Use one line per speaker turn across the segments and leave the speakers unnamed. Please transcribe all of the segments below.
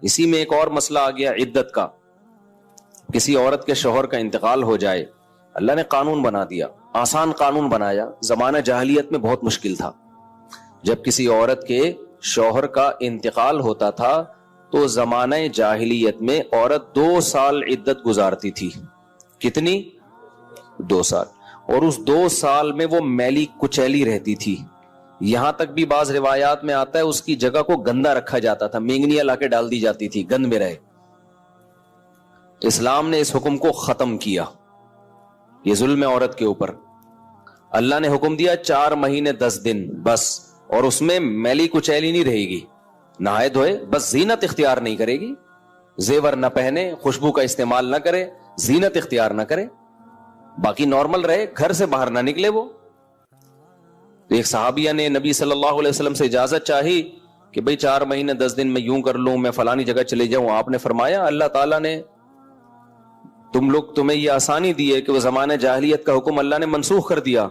اسی میں ایک اور مسئلہ آ گیا عدت کا. کسی عورت کے شوہر کا انتقال ہو جائے, اللہ نے قانون بنا دیا, آسان قانون بنایا. زمانہ جاہلیت میں بہت مشکل تھا. جب کسی عورت کے شوہر کا انتقال ہوتا تھا تو زمانہ جاہلیت میں عورت 2 سال عدت گزارتی تھی. کتنی؟ 2 سال. اور اس 2 سال میں وہ میلی کچیلی رہتی تھی. یہاں تک بھی بعض روایات میں آتا ہے اس کی جگہ کو گندا رکھا جاتا تھا, مینگنیاں لا کے ڈال دی جاتی تھی گند میں رہے. اسلام نے اس حکم کو ختم کیا, یہ ظلم ہے عورت کے اوپر. اللہ نے حکم دیا 4 مہینے 10 دن بس, اور اس میں میلی کچیلی نہیں رہے گی, نہائے دھوئے, بس زینت اختیار نہیں کرے گی, زیور نہ پہنے, خوشبو کا استعمال نہ کرے, زینت اختیار نہ کرے, باقی نارمل رہے, گھر سے باہر نہ نکلے. وہ ایک صحابیہ نے نبی صلی اللہ علیہ وسلم سے اجازت چاہی کہ بھئی 4 مہینے 10 دن میں یوں کر لوں, میں فلانی جگہ چلے جاؤں. آپ نے فرمایا اللہ تعالیٰ نے تمہیں یہ آسانی دی ہے کہ وہ زمانہ جاہلیت کا حکم اللہ نے منسوخ کر دیا,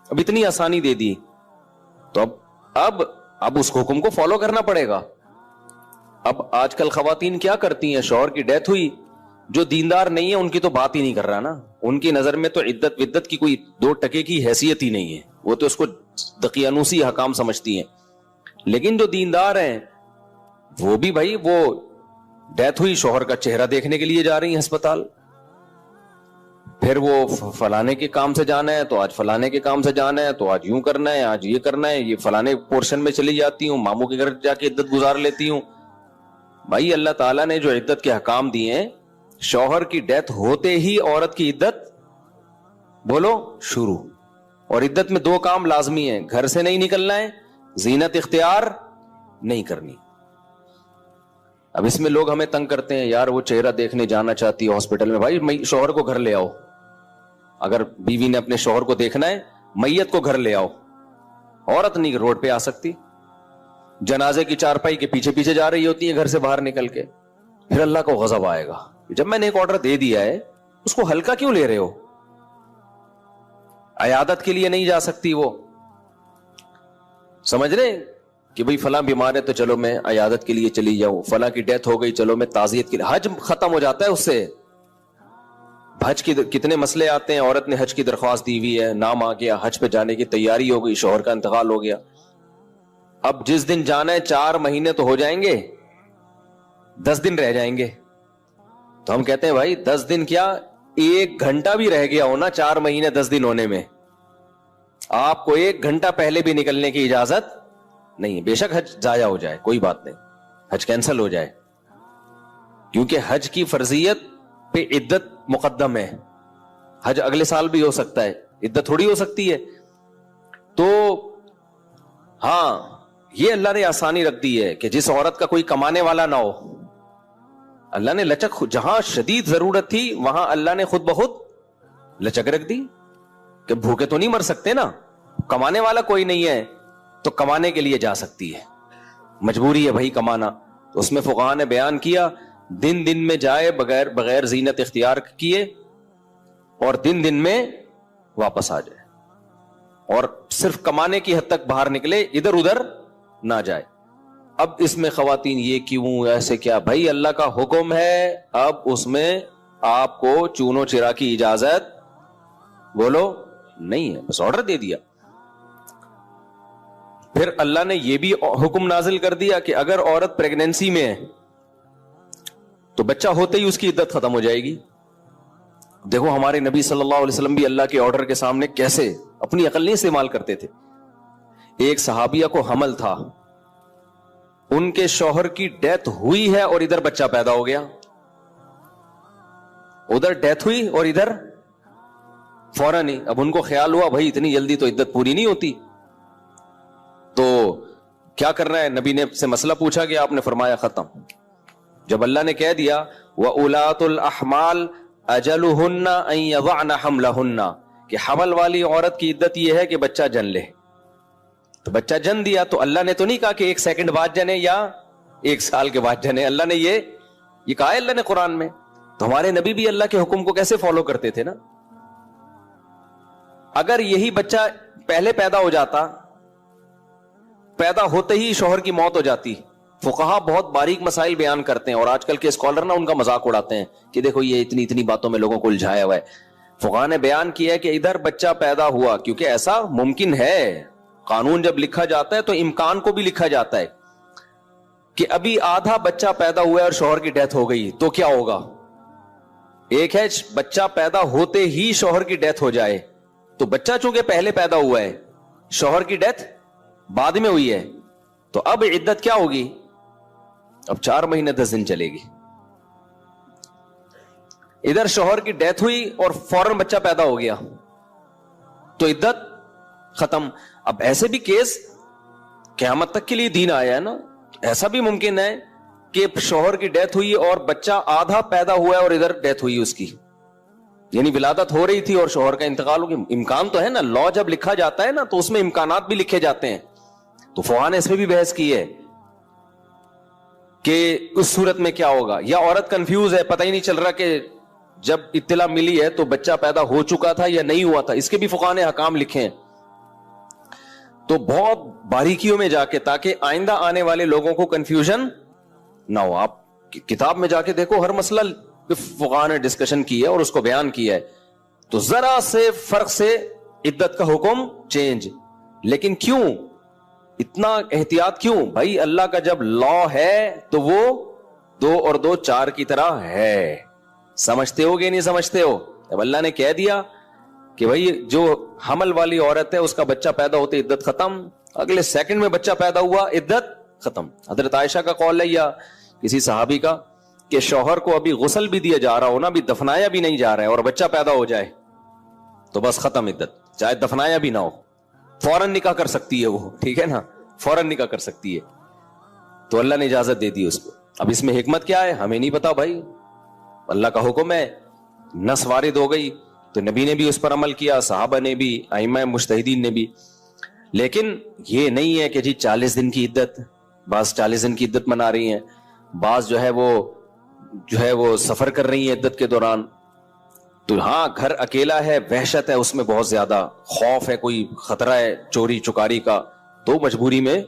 اب اتنی آسانی دے دی, تو اب اس حکم کو فالو کرنا پڑے گا. اب آج کل خواتین کیا کرتی ہیں, شوہر کی ڈیتھ ہوئی, جو دیندار نہیں ہے ان کی تو بات ہی نہیں کر رہا نا, ان کی نظر میں تو عدت ودت کی کوئی 2 ٹکے کی حیثیت ہی نہیں ہے, وہ تو اس کو دقیانوسی حکام سمجھتی ہیں. لیکن جو دیندار ہیں وہ بھی بھائی, وہ ڈیتھ ہوئی, شوہر کا چہرہ دیکھنے کے لیے جا رہی ہیں ہسپتال, پھر وہ فلانے کے کام سے جانا ہے تو آج فلانے کے کام سے جانا ہے, تو آج یوں کرنا ہے, آج یہ کرنا ہے, یہ فلانے پورشن میں چلی جاتی ہوں, ماموں کے گھر جا کے عدت گزار لیتی ہوں. بھائی اللہ تعالیٰ نے جو عدت کے حکام دیے ہیں, شوہر کی ڈیتھ ہوتے ہی عورت کی عدت بولو شروع. اور عدت میں 2 کام لازمی ہیں, گھر سے نہیں نکلنا ہے, زینت اختیار نہیں کرنی. اب اس میں لوگ ہمیں تنگ کرتے ہیں, یار وہ چہرہ دیکھنے جانا چاہتی ہے ہاسپٹل میں, بھائی شوہر کو گھر لے آؤ. اگر بیوی نے اپنے شوہر کو دیکھنا ہے, میت کو گھر لے آؤ. عورت نہیں روڈ پہ آ سکتی, جنازے کی چارپائی کے پیچھے پیچھے جا رہی ہوتی ہے گھر سے باہر نکل کے. پھر اللہ کو غضب آئے گا, جب میں نے ایک آرڈر دے دیا ہے اس کو ہلکا کیوں لے رہے ہو. عیادت کے لیے نہیں جا سکتی وہ, سمجھ رہے کہ بھئی فلاں بیمار ہے تو چلو میں عیادت کے لیے چلی جاؤں, فلاں کی ڈیتھ ہو گئی چلو میں تعزیت کے لیے. حج ختم ہو جاتا ہے اس سے. حج کی کتنے مسئلے آتے ہیں, عورت نے حج کی درخواست دی ہوئی ہے, نام آ گیا, حج پہ جانے کی تیاری ہو گئی, شوہر کا انتقال ہو گیا. اب جس دن جانا ہے 4 مہینے تو ہو جائیں گے, 10 دن رہ جائیں گے. تو ہم کہتے ہیں بھائی 10 دن کیا, 1 گھنٹہ بھی رہ گیا ہونا 4 مہینے 10 دن ہونے میں, آپ کو 1 گھنٹہ پہلے بھی نکلنے کی اجازت نہیں ہے. بے شک حج ضائع ہو جائے کوئی بات نہیں, حج کینسل ہو جائے, کیونکہ حج کی فرضیت پہ عدت مقدم ہے. حج اگلے سال بھی ہو سکتا ہے, عدت تھوڑی ہو سکتی ہے. تو ہاں یہ اللہ نے آسانی رکھ دی ہے کہ جس عورت کا کوئی کمانے والا نہ ہو, اللہ نے لچک, جہاں شدید ضرورت تھی وہاں اللہ نے خود بخود لچک رکھ دی کہ بھوکے تو نہیں مر سکتے نا, کمانے والا کوئی نہیں ہے تو کمانے کے لیے جا سکتی ہے, مجبوری ہے بھائی کمانا. تو اس میں فقہاء نے بیان کیا دن میں جائے بغیر زینت اختیار کیے, اور دن میں واپس آ جائے, اور صرف کمانے کی حد تک باہر نکلے, ادھر ادھر نہ جائے. اب اس میں خواتین یہ کیوں ایسے کیا, بھائی اللہ کا حکم ہے, اب اس میں آپ کو چونو چرا کی اجازت بولو نہیں ہے, بس آرڈر دے دیا. پھر اللہ نے یہ بھی حکم نازل کر دیا کہ اگر عورت پریگنینسی میں ہے تو بچہ ہوتے ہی اس کی عدت ختم ہو جائے گی. دیکھو ہمارے نبی صلی اللہ علیہ وسلم بھی اللہ کے آرڈر کے سامنے کیسے اپنی عقل نہیں استعمال کرتے تھے. ایک صحابیہ کو حمل تھا, ان کے شوہر کی ڈیتھ ہوئی ہے اور ادھر بچہ پیدا ہو گیا. ادھر ڈیتھ ہوئی اور ادھر فوراً ہی. اب ان کو خیال ہوا بھائی اتنی جلدی تو عدت پوری نہیں ہوتی, تو کیا کرنا ہے. نبی نے سے مسئلہ پوچھا کہ آپ نے فرمایا ختم. جب اللہ نے کہہ دیا وَأُولَاتُ الْأَحْمَالِ أَجَلُهُنَّ أَن يَضَعْنَ حَمْلَهُنَّ, کہ حمل والی عورت کی عدت یہ ہے کہ بچہ جن لے. تو بچہ جن دیا تو اللہ نے تو نہیں کہا کہ 1 سیکنڈ بعد جنے یا 1 سال کے بعد جنے, اللہ نے یہ کہا ہے اللہ نے قرآن میں. تو ہمارے نبی بھی اللہ کے حکم کو کیسے فالو کرتے تھے نا. اگر یہی بچہ پہلے پیدا ہو جاتا, پیدا ہوتے ہی شوہر کی موت ہو جاتی, فقہا بہت باریک مسائل بیان کرتے ہیں اور آج کل کے اسکالر نا ان کا مذاق اڑاتے ہیں کہ دیکھو یہ اتنی باتوں میں لوگوں کو الجھایا ہوا ہے. فقہا نے بیان کیا ہے کہ ادھر بچہ پیدا ہوا, کیونکہ ایسا ممکن ہے, قانون جب لکھا جاتا ہے تو امکان کو بھی لکھا جاتا ہے کہ ابھی آدھا بچہ پیدا ہوا ہے اور شوہر کی ڈیتھ ہو گئی تو کیا ہوگا. ایک ہے بچہ پیدا ہوتے ہی شوہر کی ڈیتھ ہو جائے, تو بچہ چونکہ پہلے پیدا ہوا ہے, شوہر کی ڈیتھ بعد میں ہوئی ہے, تو اب عدت کیا ہوگی, اب 4 مہینے 10 دن چلے گی. ادھر شوہر کی ڈیتھ ہوئی اور فوراً بچہ پیدا ہو گیا تو عدت ختم. اب ایسے بھی کیس قیامت تک کے لیے دین آیا ہے نا, ایسا بھی ممکن ہے کہ شوہر کی ڈیتھ ہوئی اور بچہ آدھا پیدا ہوا ہے اور ادھر ڈیتھ ہوئی اس کی, یعنی ولادت ہو رہی تھی اور شوہر کا انتقال ہو گیا. امکان تو ہے نا, لا جب لکھا جاتا ہے نا تو اس میں امکانات بھی لکھے جاتے ہیں. تو فقہا نے اس میں بھی بحث کی ہے کہ اس صورت میں کیا ہوگا, یا عورت کنفیوز ہے, پتہ ہی نہیں چل رہا کہ جب اطلاع ملی ہے تو بچہ پیدا ہو چکا تھا یا نہیں ہوا تھا. اس کے بھی فقہا نے احکام لکھے ہیں. تو بہت باریکیوں میں جا کے, تاکہ آئندہ آنے والے لوگوں کو کنفیوژن نہ ہو. آپ کتاب میں جا کے دیکھو, ہر مسئلہ فقہا نے ڈسکشن کی ہے اور اس کو بیان کیا ہے. تو ذرا سے فرق سے عدت کا حکم چینج. لیکن کیوں اتنا احتیاط کیوں بھائی؟ اللہ کا جب لا ہے تو وہ 2 اور 2 4 کی طرح ہے. سمجھتے ہو کہ نہیں سمجھتے ہو؟ اب اللہ نے کہہ دیا کہ بھائی جو حمل والی عورت ہے اس کا بچہ پیدا ہوتے عدت ختم, اگلے سیکنڈ میں بچہ پیدا ہوا عدت ختم. حضرت عائشہ کا قول ہے یا کسی صحابی کا کہ شوہر کو ابھی غسل بھی دیا جا رہا ہو نا, ابھی دفنایا بھی نہیں جا رہا ہے اور بچہ پیدا ہو جائے تو بس ختم عدت, چاہے دفنایا بھی نہ ہو, فوراً نکاح کر سکتی ہے وہ, ٹھیک ہے نا, فوراً نکاح کر سکتی ہے. تو اللہ نے اجازت دے دی اس کو. اب اس میں حکمت کیا ہے ہمیں نہیں پتا بھائی, اللہ کا حکم ہے, نص وارد ہو گئی تو نبی نے بھی اس پر عمل کیا, صحابہ نے بھی, ائمہ مجتہدین نے بھی. لیکن یہ نہیں ہے کہ جی 40 دن کی عدت, بعض 40 دن کی عدت منا رہی ہیں, بعض جو ہے وہ سفر کر رہی ہیں عدت کے دوران. تو ہاں گھر اکیلا ہے, وحشت ہے اس میں, بہت زیادہ خوف ہے, کوئی خطرہ ہے چوری چکاری کا, تو مجبوری میں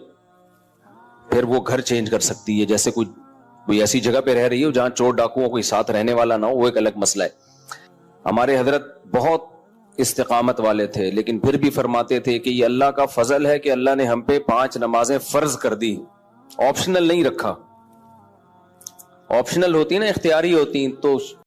پھر وہ گھر چینج کر سکتی ہے. جیسے کوئی ایسی جگہ پہ رہ رہی ہو جہاں چور ڈاکوؤں کوئی ساتھ رہنے والا نہ ہو, وہ ایک الگ مسئلہ ہے. ہمارے حضرت بہت استقامت والے تھے, لیکن پھر بھی فرماتے تھے کہ یہ اللہ کا فضل ہے کہ اللہ نے ہم پہ 5 نمازیں فرض کر دی, آپشنل نہیں رکھا. آپشنل ہوتی نا, اختیاری ہوتی تو